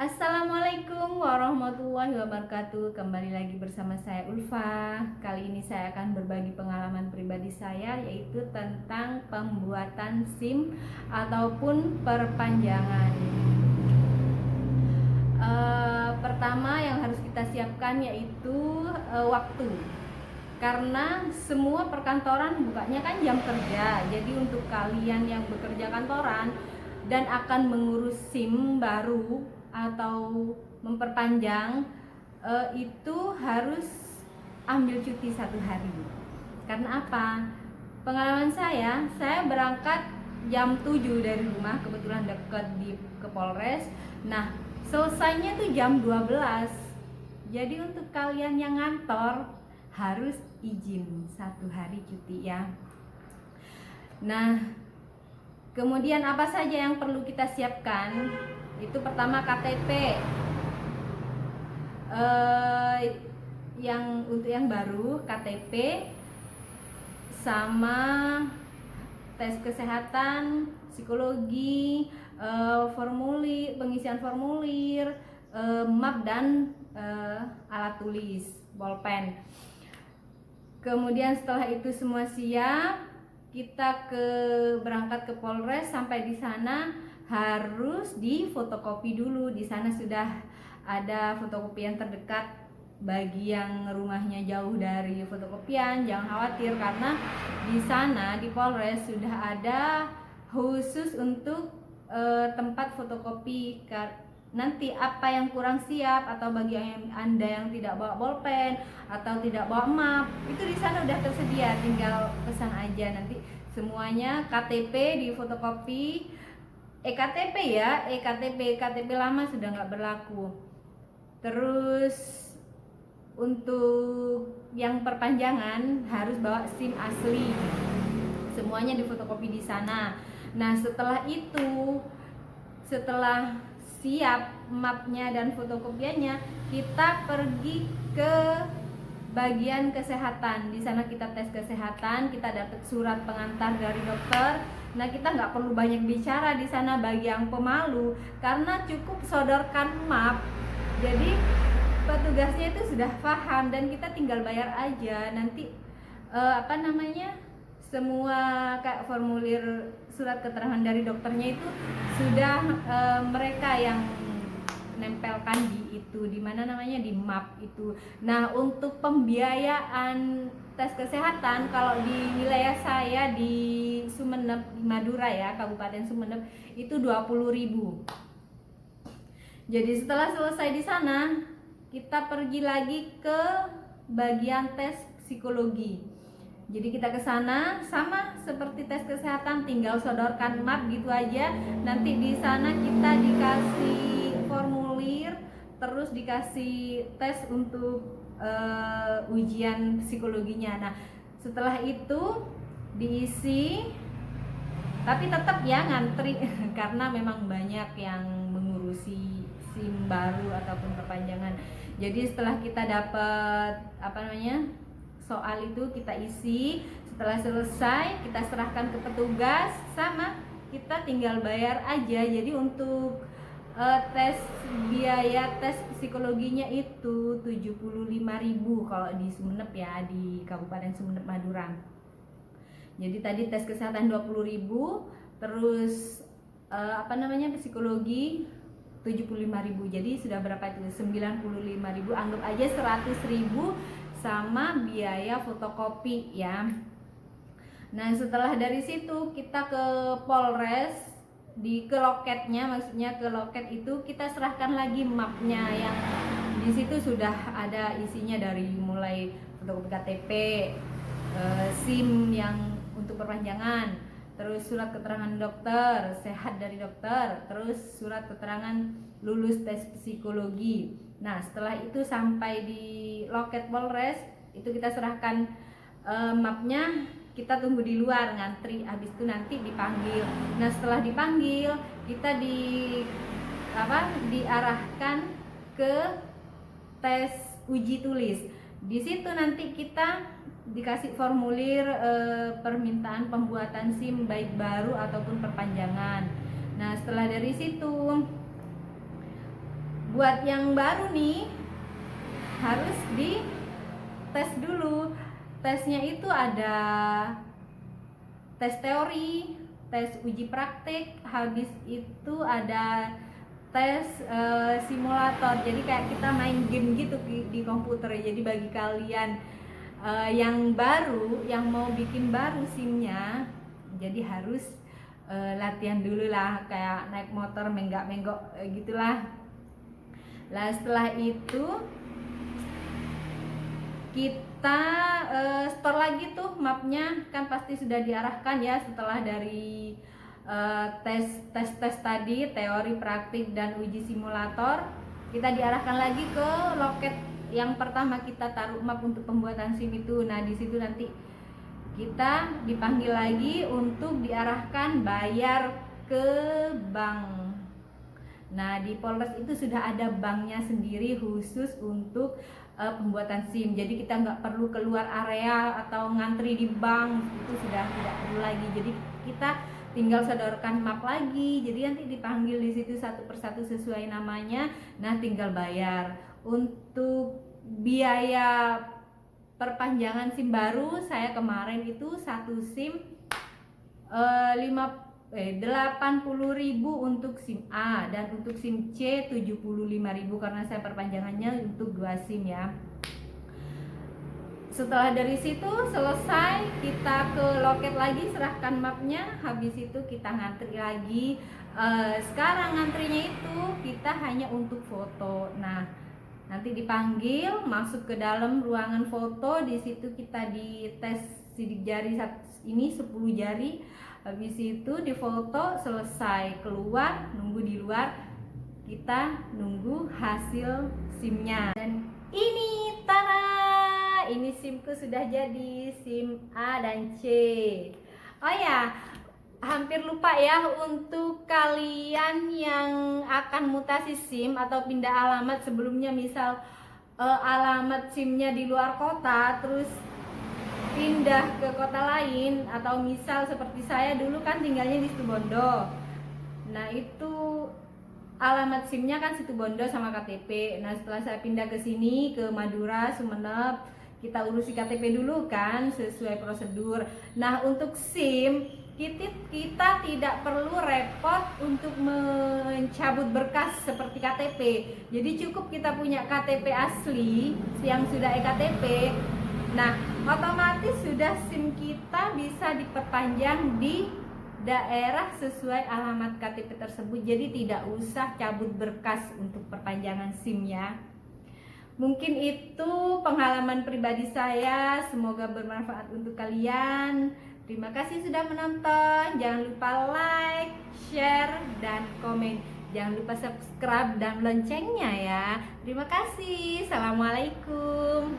Assalamualaikum warahmatullahi wabarakatuh. Kembali lagi bersama saya Ulfa. Kali ini saya akan berbagi pengalaman pribadi saya, yaitu tentang pembuatan SIM ataupun perpanjangan. Pertama yang harus kita siapkan yaitu waktu. Karena semua perkantoran bukanya kan jam kerja. Jadi untuk kalian yang bekerja kantoran dan akan mengurus SIM baru atau memperpanjang, itu harus ambil cuti 1 hari. Karena apa? Pengalaman saya berangkat jam 7 dari rumah, kebetulan dekat ke Polres. Nah, selesainya tuh jam 12. Jadi untuk kalian yang ngantor harus izin 1 hari cuti ya. Nah, kemudian apa saja yang perlu kita siapkan? Itu pertama KTP. Untuk yang baru KTP sama tes kesehatan, psikologi, pengisian formulir, map dan alat tulis, bolpen. Kemudian setelah itu semua siap, kita berangkat ke Polres. Sampai di sana harus difotokopi dulu. Di sana sudah ada fotokopian terdekat. Bagi yang rumahnya jauh dari fotokopian, jangan khawatir karena di sana di Polres sudah ada khusus untuk tempat fotokopi. Nanti apa yang kurang siap atau bagi Anda yang tidak bawa bolpen atau tidak bawa map, itu di sana udah tersedia, tinggal pesan aja. Nanti semuanya KTP di fotokopi, EKTP ya, KTP lama sudah nggak berlaku. Terus untuk yang perpanjangan harus bawa SIM asli, semuanya di fotokopi di sana. Nah setelah siap mapnya dan fotokopiannya, kita pergi ke bagian kesehatan. Di sana kita tes kesehatan, kita dapat surat pengantar dari dokter. Nah kita nggak perlu banyak bicara di sana bagi yang pemalu, karena cukup sodorkan map. Jadi petugasnya itu sudah paham dan kita tinggal bayar aja. Nanti semua kayak formulir surat keterangan dari dokternya itu sudah mereka yang nempelkan di map itu. Nah untuk pembiayaan tes kesehatan, kalau di wilayah saya di Sumeneb, di Madura ya, Kabupaten Sumeneb, itu 20.000. Jadi setelah selesai di sana, kita pergi lagi ke bagian tes psikologi. Jadi kita ke sana sama seperti tes kesehatan, tinggal sodorkan map gitu aja. Nanti di sana kita dikasih formulir, terus dikasih tes untuk ujian psikologinya. Nah, setelah itu diisi, tapi tetap ya ngantri karena memang banyak yang mengurusi SIM baru ataupun perpanjangan. Jadi setelah kita dapat soal itu kita isi, setelah selesai kita serahkan ke petugas, sama kita tinggal bayar aja. Jadi untuk biaya tes psikologinya itu 75.000 kalau di Sumeneb ya, di Kabupaten Sumeneb Madura. Jadi tadi tes kesehatan 20.000, terus psikologi 75.000. Jadi sudah berapa itu? 95.000. Anggap aja 100.000 sama biaya fotokopi ya. Nah setelah dari situ kita ke Polres, ke loketnya, maksudnya ke loket itu kita serahkan lagi mapnya, yang di situ sudah ada isinya dari mulai fotokopi KTP, SIM yang untuk perpanjangan, terus surat keterangan dokter, sehat dari dokter, terus surat keterangan lulus tes psikologi. Nah setelah itu sampai di loket Polres, itu kita serahkan mapnya, kita tunggu di luar ngantri, habis itu nanti dipanggil. Nah setelah dipanggil kita diarahkan ke tes uji tulis. Di situ nanti kita dikasih formulir permintaan pembuatan SIM baik baru ataupun perpanjangan. Nah setelah dari situ buat yang baru nih harus di tes dulu. Tesnya itu ada tes teori, tes uji praktik, habis itu ada tes simulator. Jadi kayak kita main game gitu di komputer. Jadi bagi kalian yang baru, yang mau bikin baru SIM-nya, jadi harus latihan dulu lah, kayak naik motor menggak-menggok gitulah. Lah setelah itu kita store lagi tuh mapnya, kan pasti sudah diarahkan ya setelah dari tes tadi, teori, praktik, dan uji simulator. Kita diarahkan lagi ke loket yang pertama kita taruh map untuk pembuatan SIM itu. Nah di situ nanti kita dipanggil lagi untuk diarahkan bayar ke bank. Nah di Polres itu sudah ada banknya sendiri khusus untuk pembuatan SIM. Jadi kita nggak perlu keluar area atau ngantri di bank, itu sudah tidak perlu lagi. Jadi kita tinggal sodorkan map lagi. Jadi nanti dipanggil di situ satu persatu sesuai namanya. Nah tinggal bayar. Untuk biaya perpanjangan SIM baru saya kemarin itu satu SIM 80.000 untuk SIM A, dan untuk SIM C 75.000 karena saya perpanjangannya untuk 2 SIM ya. Setelah dari situ selesai, kita ke loket lagi, serahkan mapnya, habis itu kita ngantri lagi. Sekarang ngantrinya itu kita hanya untuk foto. Nah nanti dipanggil masuk ke dalam ruangan foto, di situ kita dites sidik jari ini 10 jari. Habis itu difoto, selesai, keluar, nunggu di luar, kita nunggu hasil SIM-nya. Dan ini tada, ini SIM-ku sudah jadi, SIM A dan C. Oh ya, hampir lupa ya, untuk kalian yang akan mutasi SIM atau pindah alamat sebelumnya, misal alamat SIM-nya di luar kota terus pindah ke kota lain, atau misal seperti saya dulu kan tinggalnya di Situbondo. Nah itu alamat SIM-nya kan Situbondo sama KTP. Nah setelah saya pindah ke sini ke Madura, Sumeneb, kita urusi KTP dulu kan sesuai prosedur. Nah untuk SIM kita tidak perlu repot untuk mencabut berkas seperti KTP. Jadi cukup kita punya KTP asli yang sudah eKTP. Nah otomatis sudah SIM kita bisa diperpanjang di daerah sesuai alamat KTP tersebut. Jadi tidak usah cabut berkas untuk perpanjangan SIM ya. Mungkin itu pengalaman pribadi saya, semoga bermanfaat untuk kalian. Terima kasih sudah menonton. Jangan lupa like, share, dan komen. Jangan lupa subscribe dan loncengnya ya. Terima kasih. Assalamualaikum.